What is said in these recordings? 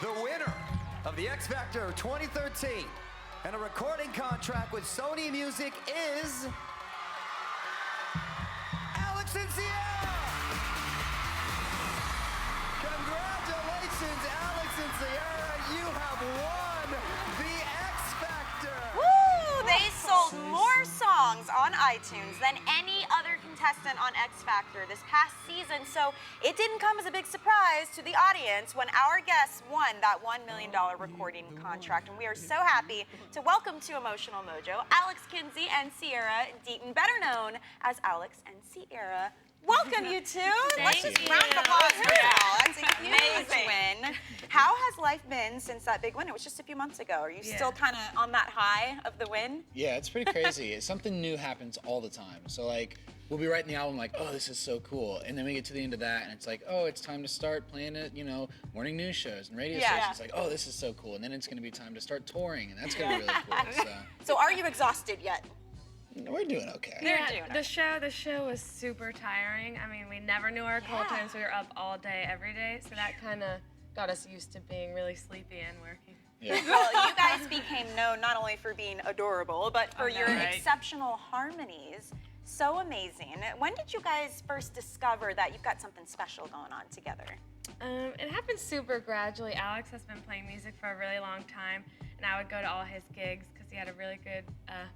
The winner of the X Factor 2013 and a recording contract with Sony Music is Alex and Sierra. Congratulations, Alex and Sierra. You have won the X Factor. Woo! They sold more songs on iTunes than any other contestant on X Factor this past season, so it didn't come as a big surprise to the audience when our guests won that $1 million recording contract. And we are so happy to welcome to Emotional Mojo Alex Kinsey and Sierra Deaton, better known as Alex and Sierra. Welcome, you two. Let's just round of applause for y'all. That's a huge win. How has life been since that big win? It was just a few months ago. Are you still kind of on that high of the win? Yeah, it's pretty crazy. Something new happens all the time. So like, we'll be writing the album like, oh, this is so cool. And then we get to the end of that and it's like, oh, it's time to start playing it, you know, morning news shows and radio stations. It's like, oh, this is so cool. And then it's going to be time to start touring and that's going to be really cool. So are you exhausted yet? We're doing okay. The show was super tiring. I mean, we never knew our call times. We were up all day, every day. So that kind of got us used to being really sleepy and working. Yeah. Well, you guys became known not only for being adorable, but for your exceptional harmonies. So amazing. When did you guys first discover that you've got something special going on together? It happened super gradually. Alex has been playing music for a really long time, and I would go to all his gigs because he had a really good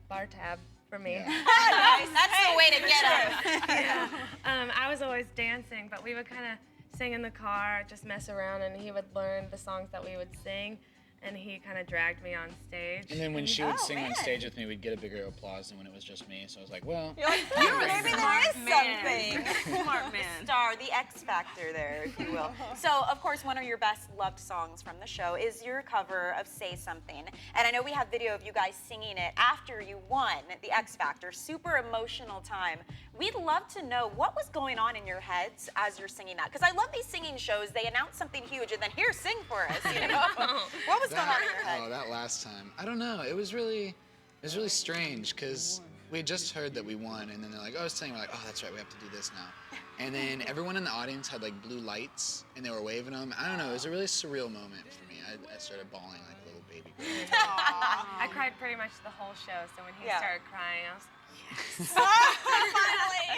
bar tab for me. Yeah. Nice. That's the way to get him. I was always dancing, but we would kind of sing in the car, just mess around, and he would learn the songs that we would sing, and he kind of dragged me on stage. And then when she would sing on stage with me, we'd get a bigger applause than when it was just me. So I was like, well. You're like, maybe there is something. Smart man. Star, the X Factor there, if you will. So, of course, one of your best loved songs from the show is your cover of Say Something. And I know we have video of you guys singing it after you won the X Factor. Super emotional time. We'd love to know what was going on in your heads as you're singing that. Because I love these singing shows. They announce something huge and then, here, sing for us, you know? What was going on in your head? Oh, that last time. I don't know. It was really strange because we had just heard that we won, and then they're like, oh, I was telling you, we're like, oh, that's right, we have to do this now. And then everyone in the audience had like blue lights, and they were waving them. I don't know. It was a really surreal moment for me. I started bawling like a little baby girl. I cried pretty much the whole show, so when he started crying, I was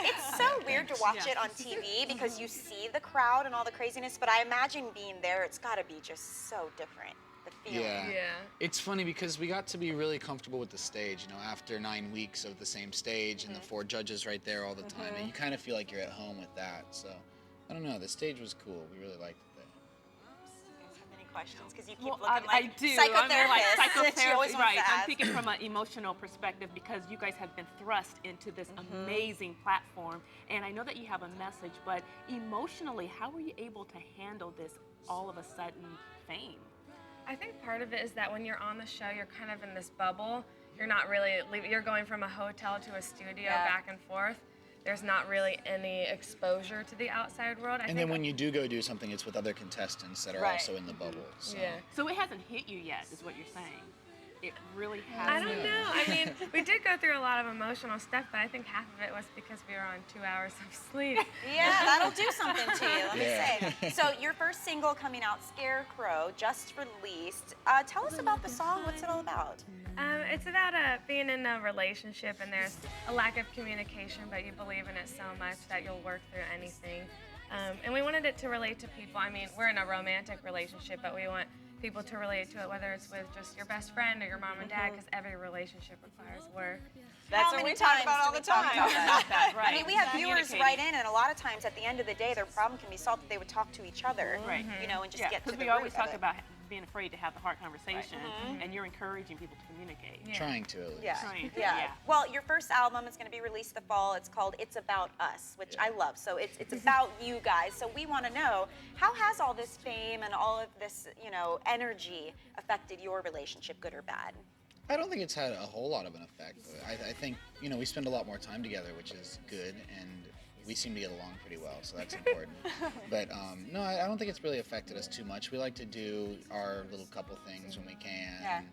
It's so weird to watch it on TV because you see the crowd and all the craziness, but I imagine being there, it's got to be just so different. The feeling. Yeah. It's funny because we got to be really comfortable with the stage, you know, after 9 weeks of the same stage and the 4 judges right there all the time, and you kind of feel like you're at home with that. So, I don't know, the stage was cool. We really liked it there. Questions because you keep Well, looking like I do. psychotherapist. Psychotherapist, right. I'm thinking from an emotional perspective because you guys have been thrust into this amazing platform. And I know that you have a message, but emotionally, how were you able to handle this all of a sudden fame? I think part of it is that when you're on the show, you're kind of in this bubble. You're not really leaving. You're going from a hotel to a studio back and forth. There's not really any exposure to the outside world. And then when you do go do something, it's with other contestants that are also in the bubble. So. Yeah. So it hasn't hit you yet, is what you're saying. It really hasn't. I don't know. I mean, we did go through a lot of emotional stuff, but I think half of it was because we were on 2 hours of sleep. Yeah, that'll do something to you, let me say. So your first single coming out, Scarecrow, just released. Tell us about the song. What's it all about? It's about being in a relationship and there's a lack of communication, but you believe in it so much that you'll work through anything. And we wanted it to relate to people. I mean, we're in a romantic relationship, but we want people to relate to it, whether it's with just your best friend or your mom and dad, because every relationship requires work. That's what we talk about all the time. Right. I mean, we have viewers write in, and a lot of times at the end of the day, their problem can be solved if they would talk to each other, you know, and just get to the root of it. Because we always talk about being afraid to have the hard conversation, and you're encouraging people to communicate. Trying to, at least. Yeah. Well, your first album is going to be released the fall. It's called It's About Us, which I love. So it's about you guys. So we want to know, how has all this fame and all of this, you know, energy affected your relationship, good or bad? I don't think it's had a whole lot of an effect. I think, you know, we spend a lot more time together, which is good, and we seem to get along pretty well, so that's important. But no, I don't think it's really affected us too much. We like to do our little couple things when we can. And,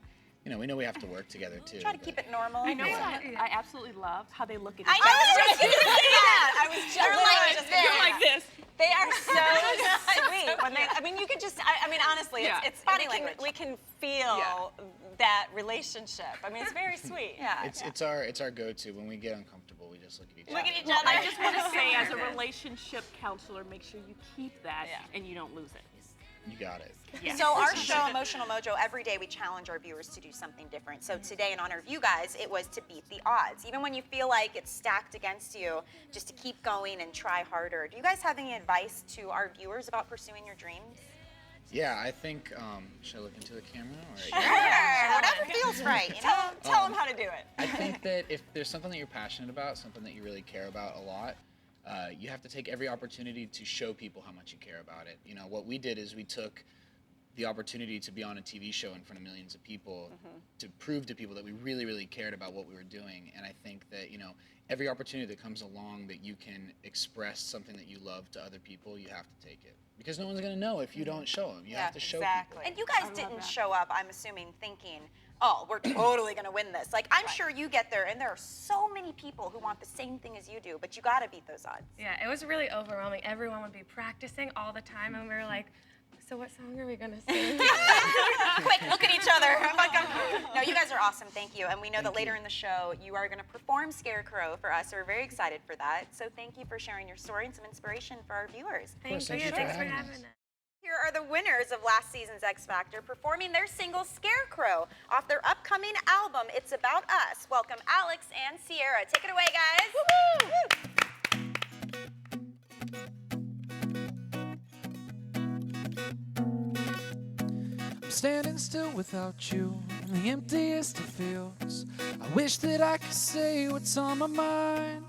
you know, we know we have to work together too. Try to keep it normal. I know what I absolutely love how they look at each I other. know, I was just going to say that. I was just You're like this. They are so sweet. When they, I mean, you could just, I mean, honestly, Yeah. it's Body we can- language. We can feel Yeah. that relationship. I mean, it's very sweet. Yeah. It's our go-to when we get uncomfortable. We just look at each Look other. at each Well, other. I just want to say, as a relationship counselor, make sure you keep that Yeah. and you don't lose it. You got it. Yeah. So our show, Emotional Mojo, every day we challenge our viewers to do something different. So today, in honor of you guys, it was to beat the odds. Even when you feel like it's stacked against you, just to keep going and try harder. Do you guys have any advice to our viewers about pursuing your dreams? Yeah, I think. Should I look into the camera? Or Sure, whatever feels right, you know? Tell them how to do it. I think that if there's something that you're passionate about, something that you really care about a lot, you have to take every opportunity to show people how much you care about it. You know, what we did is we took the opportunity to be on a TV show in front of millions of people to prove to people that we really, really cared about what we were doing. And I think that, you know, every opportunity that comes along that you can express something that you love to other people, you have to take it. Because no one's going to know if you don't show them. You have to show exactly. people. And you guys didn't show up, I'm assuming, thinking, oh, we're totally gonna win this. Like, I'm sure you get there, and there are so many people who want the same thing as you do, but you gotta beat those odds. Yeah, it was really overwhelming. Everyone would be practicing all the time, and we were like, so what song are we gonna sing? Quick, look at each other. I'm like, no, you guys are awesome. Thank you. And we know that later in the show, you are going to perform Scarecrow for us. So we're very excited for that. So thank you for sharing your story and some inspiration for our viewers. Thanks, thank yeah, you for thanks for having having us. us. Here are the winners of last season's X Factor performing their single Scarecrow off their upcoming album, It's About Us. Welcome Alex and Sierra. Take it away, guys. Woo-hoo! I'm standing still without you in the emptiest of fields. I wish that I could say what's on my mind.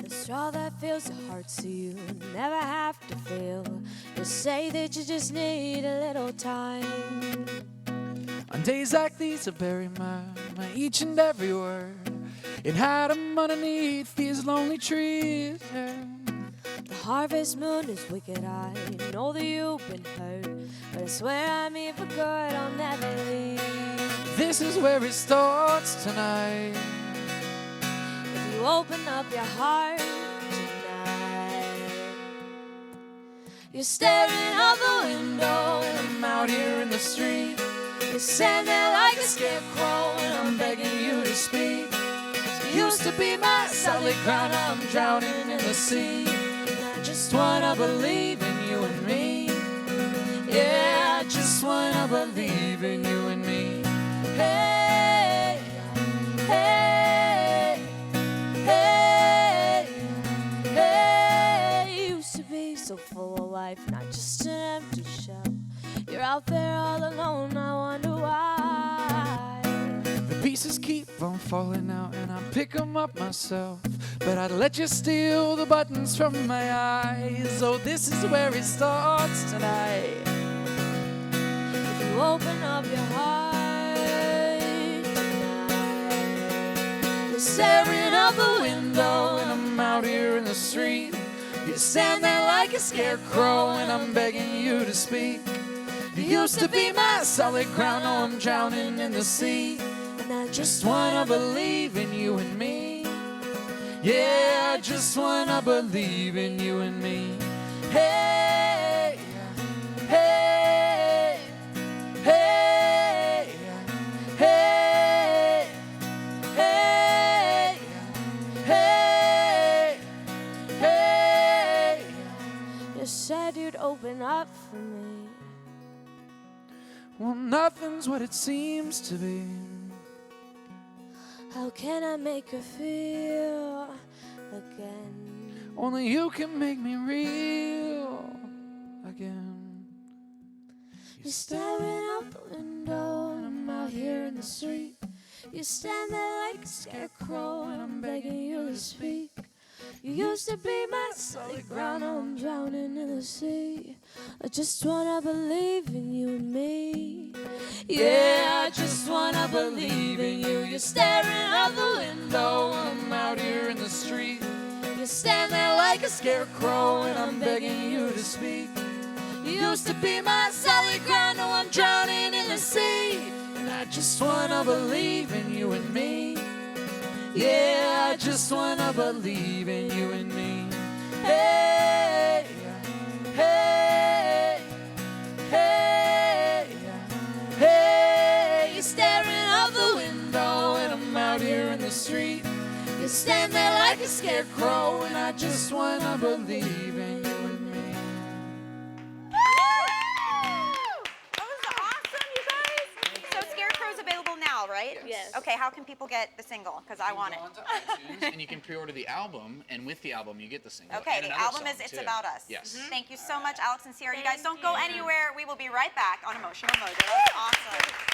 The straw that fills your heart so you never have to feel. You say that you just need a little time. On days like these, I bury my each and every word and hide 'em underneath these lonely trees. The harvest moon is wicked. I know that you've been hurt, but I swear I'm here for good. I'll never leave. This is where it starts tonight. If you open up your heart tonight, you're staring out the window and I'm out here in the street. You're standing there like a scarecrow and I'm begging you to speak. You used to be my solid ground, I'm drowning in the sea. And I just wanna believe in you and me. Yeah, I just wanna believe in you and me. Hey, hey, hey, hey. You used to be so full of life, not just an empty shell. You're out there all alone, I wonder why. The pieces keep on falling out and I pick 'em up myself. But I'd let you steal the buttons from my eyes. Oh, this is where it starts tonight. If you open up your heart tonight, You're staring out the window and I'm out here in the street. You stand there like a scarecrow and I'm begging you to speak. You used to be my solid ground, now I'm drowning in the sea. and I Just wanna believe in you and me. Yeah, I just wanna believe in you and me. Hey, hey, hey, hey, hey, hey, hey. You said you'd open up for me. Well, nothing's what it seems to be. How can I make her feel again? Only you can make me real again. You're staring out the window and I'm out here in the street. You stand there like a scarecrow and I'm begging you to speak. You used to be my solid ground, now I'm drowning in the sea. I just wanna believe in you and me. Yeah, I just wanna believe in you. You're staring out the window, I'm out here in the street. you stand there like a Scarecrow and I'm begging you to speak. You used to be my solid ground, now I'm drowning in the sea. And I just wanna believe in you and me. Yeah, I just wanna believe in you and me. Hey, the street. You stand there like a scarecrow, and I just wanna believe in you and me. That was awesome, you guys. So Scarecrow's available now, right? Yes. Okay, how can people get the single? Because I want it. Go onto iTunes, and you can pre-order the album, and with the album you get the single. Okay, and the another album song, is It's too. About Us. Yes. Thank you so much, Alex and Sierra. You guys Thank don't go you. anywhere. We will be right back on Emotional Mojo. That's awesome.